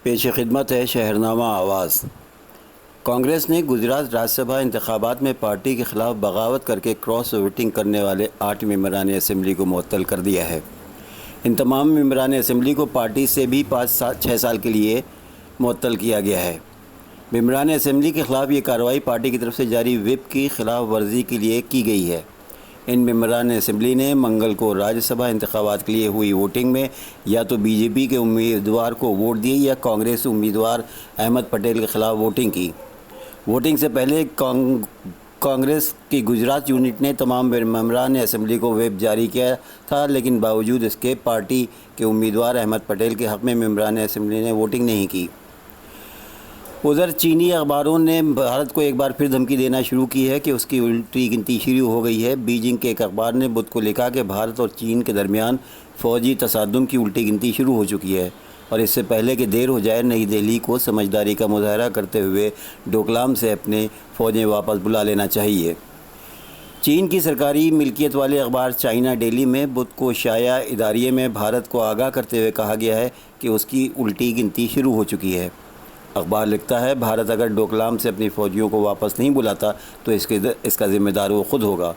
पेश खिदमत है शहरनामा आवाज़। कांग्रेस ने गुजरात राज्यसभा इंतखाबात में पार्टी के ख़िलाफ़ बगावत करके क्रॉस वोटिंग करने वाले 8 मेंबरान असम्बली को मुअत्तल कर दिया है। इन तमाम मेंबरान असम्बली को पार्टी से भी 6 साल के लिए मुअत्तल किया गया है। मेंबरान असम्बली के ख़िलाफ़ ये कार्रवाई पार्टी की तरफ से जारी व्हिप की खिलाफ वर्जी के लिए की गई है। इन मेंबरान असम्बली ने मंगल को राज्यसभा इंतखाबात के लिए हुई वोटिंग में या तो बीजेपी के उम्मीदवार को वोट दिए या कांग्रेस उम्मीदवार अहमद पटेल के ख़िलाफ़ वोटिंग की। वोटिंग से पहले कांग्रेस की गुजरात यूनिट ने तमाम मेंबरान असम्बली को व्हिप जारी किया था, लेकिन बावजूद इसके पार्टी के उम्मीदवार अहमद पटेल के हक़ में मेंबरान असम्बली ने वोटिंग नहीं की। उधर चीनी अखबारों ने भारत को एक बार फिर धमकी देना शुरू की है कि उसकी उल्टी गिनती शुरू हो गई है। बीजिंग के एक अखबार ने बुध को लिखा कि भारत और चीन के दरमियान फ़ौजी तसादुम की उल्टी गिनती शुरू हो चुकी है और इससे पहले कि देर हो जाए, नई दिल्ली को समझदारी का मुजाहरा करते हुए डोकलाम से अपने फ़ौजें वापस बुला लेना चाहिए। चीन की सरकारी मिल्कियत वाले अखबार चाइना डेली में बुध को शाया इदारिये में भारत को आगाह करते हुए कहा गया है कि उसकी उल्टी गिनती शुरू हो चुकी है। अखबार लिखता है, भारत अगर डोकलाम से अपनी फ़ौजियों को वापस नहीं बुलाता तो इसका ज़िम्मेदार वो खुद होगा।